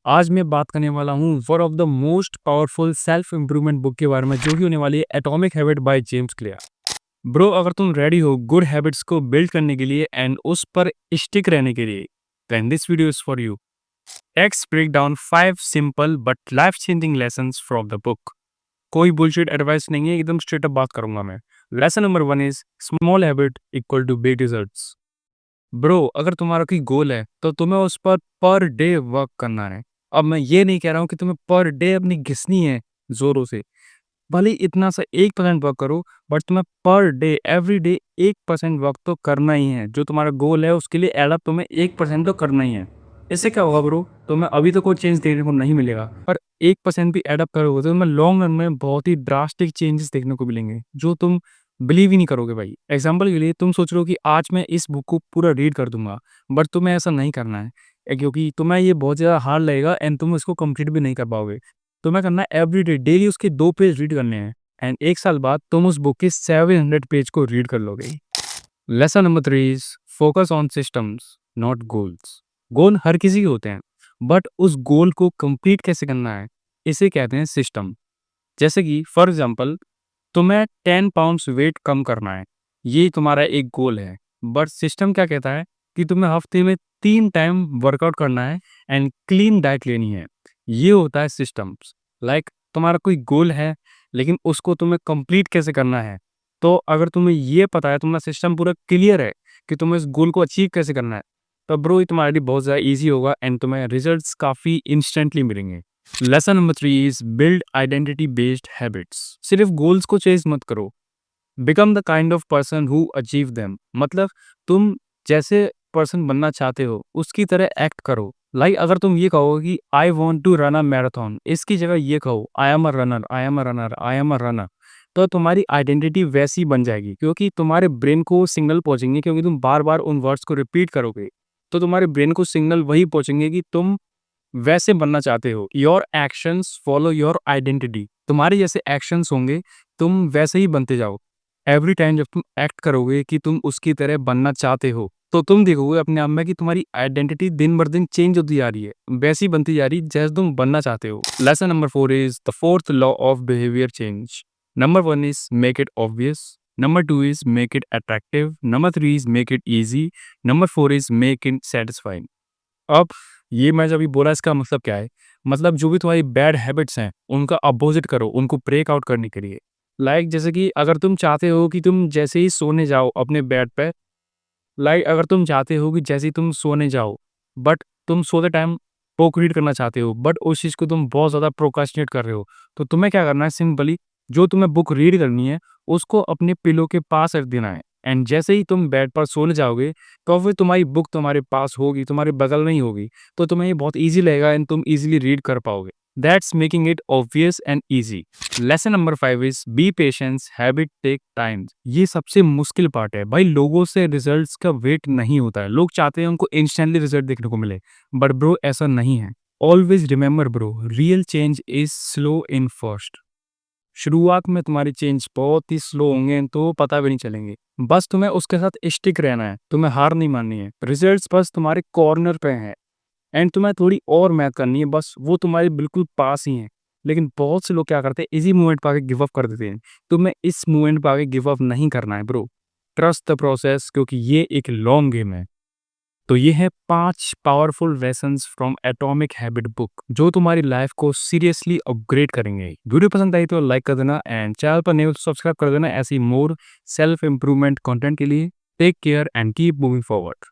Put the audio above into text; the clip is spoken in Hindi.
आज मैं बात करने वाला हूँ one of the most powerful self improvement book के बारे में जो कि होने वाली है atomic habit by James clear. Bro, अगर तुम रेडी हो गुड हैबिट्स को बिल्ड करने के लिए एंड उस पर स्टिक रहने के लिए, then this video is for you. Let's break down 5 simple but life changing lessons from the book. कोई बुलशिट एडवाइस नहीं है, एकदम स्ट्रेट अप बात करूंगा मैं। Lesson number 1 is small habit equal to big results. Bro, अगर तुम्हारा कोई गोल है तो तुम्हें उस पर डे वर्क करना है। अब मैं ये नहीं कह रहा हूँ कि तुम्हें पर डे अपनी घिसनी है जोरों से। भले ही इतना सा 1% वर्क करो, बट तुम्हें per day every day 1% work तो करना ही है। जो तुम्हारा गोल है उसके लिए एडअप तुम्हें 1% तो करना ही है। इससे क्या होगा ब्रो, तुम्हें अभी तो कोई चेंज देखने को नहीं मिलेगा, पर 1% भी एडअप करोगे तो तुम्हें लॉन्ग रन में बहुत ही ड्रास्टिक चेंजेस देखने को मिलेंगे जो तुम बिलीव ही नहीं करोगे भाई। एग्जाम्पल के लिए तुम सोच रहे हो कि आज मैं इस बुक को पूरा रीड कर दूंगा, बट तुम्हें ऐसा नहीं करना है क्योंकि तुम्हें ये बहुत ज़्यादा हार्ड लगेगा एंड तुम इसको कंप्लीट भी नहीं कर पाओगे। तुम्हें करना है एवरी डे डेली उसके 2 पेज रीड करने हैं एंड 1 साल बाद तुम उस बुक के 700 पेज को रीड कर लोगे। Lesson number 3 is focus on systems not goals. Goal हर किसी के होते हैं, बट उस गोल को कंप्लीट कैसे करना है इसे कहते हैं सिस्टम। जैसे कि फॉर एग्जांपल तुम्हें 10 पाउंड्स वेट कम करना है, ये तुम्हारा एक गोल है। बट सिस्टम क्या कहता है कि तुम्हें हफ्ते में 3 टाइम वर्कआउट करना है एंड क्लीन डाइट लेनी है। ये होता है सिस्टम्स। लाइक तुम्हारा कोई गोल है, लेकिन उसको तुम्हें कंप्लीट कैसे करना है। तो अगर तुम्हें ये पता है, तुम्हारा सिस्टम पूरा क्लियर है कि तुम्हें इस गोल को अचीव कैसे करना है, तो ब्रो ये तुम्हारे लिए बहुत ज़्यादा ईजी होगा एंड तुम्हें रिजल्ट्स काफ़ी इंस्टेंटली मिलेंगे। Lesson number 3 is build identity based habits. सिर्फ गोल्स को चेज मत करो, become the kind of person who achieve them. मतलब तुम जैसे पर्सन बनना चाहते हो उसकी तरह एक्ट करो। लाइक अगर तुम ये कहो कि I want to run a marathon, इसकी जगह ये कहो I am a runner, I am a runner, I am a runner, तो तुम्हारी आइडेंटिटी वैसी बन जाएगी क्योंकि तुम्हारे ब्रेन को सिग्नल पहुंचेंगे। क्योंकि तुम बार बार उन वर्ड्स को रिपीट करोगे तो तुम्हारे ब्रेन को सिग्नल वही पहुंचेंगे कि तुम वैसे बनना चाहते हो। Your actions follow your identity. तुम्हारे जैसे एक्शंस होंगे, तुम वैसे ही बनते जाओ। एवरी टाइम जब तुम एक्ट करोगे कि तुम उसकी तरह बनना चाहते हो, तो तुम देखोगे अपने आप में कि तुम्हारी आइडेंटिटी दिन बर दिन चेंज होती जा रही है, वैसी बनती जा रही है जैसे तुम बनना चाहते हो। Lesson number 4 is the fourth law of behaviour change. Number 1 is make it obvious, number 2 is make it attractive, number 3 is make it easy, number 4 is make it satisfying. अब ये मैं जब भी बोला इसका मतलब क्या है, मतलब जो भी तुम्हारी बैड हैबिट्स हैं उनका अपोजिट करो, उनको ब्रेक आउट करने के लिए। लाइक जैसे कि अगर तुम चाहते हो कि तुम जैसे ही सोने जाओ अपने बेड पे, लाइक अगर तुम चाहते हो कि जैसे ही तुम सोने जाओ, बट तुम सोते टाइम बुक रीड करना चाहते हो, बट उस चीज़ को तुम बहुत ज़्यादा प्रोक्रास्टिनेट कर रहे हो, तो तुम्हें क्या करना है, सिंपली जो तुम्हें बुक रीड करनी है उसको अपने पिलो के पास रख देना है एंड जैसे ही तुम बेड पर सोने जाओगे तो फिर तुम्हारी बुक तुम्हारे पास होगी, तुम्हारे बगल में ही होगी, तो तुम्हें ये बहुत ईजी लगेगा एंड तुम ईजिली रीड कर पाओगे। That's making it obvious and easy. Lesson number 5 is be patience, habit take time. ये सबसे मुश्किल पार्ट है भाई। लोगों से रिजल्ट्स का वेट नहीं होता है। लोग चाहते हैं उनको इंस्टेंटली रिजल्ट देखने को मिले, बट ब्रो ऐसा नहीं है। Always remember bro, real change is slow in first. शुरुआत में तुम्हारी चेंज बहुत ही स्लो होंगे तो पता भी नहीं चलेंगे। बस तुम्हें उसके साथ स्टिक रहना है, तुम्हें हार नहीं माननी है। रिजल्ट्स बस तुम्हारे कॉर्नर पे हैं एंड तुम्हें थोड़ी और मेहनत करनी है, बस वो तुम्हारे बिल्कुल पास ही हैं। लेकिन बहुत से लोग क्या करते हैं, इजी मूवमेंट पाके गिव अप कर देते हैं। तुम्हें इस मूवमेंट पाके गिव अप नहीं करना है ब्रो। ट्रस्ट द प्रोसेस, क्योंकि ये एक लॉन्ग गेम है। तो ये है 5 powerful lessons from atomic habit book जो तुम्हारी लाइफ को सीरियसली अपग्रेड करेंगे। वीडियो पसंद आई तो लाइक कर देना एंड चैनल पर नए हो तो सब्सक्राइब कर देना ऐसी मोर सेल्फ इंप्रूवमेंट कंटेंट के लिए। Take care and keep moving forward.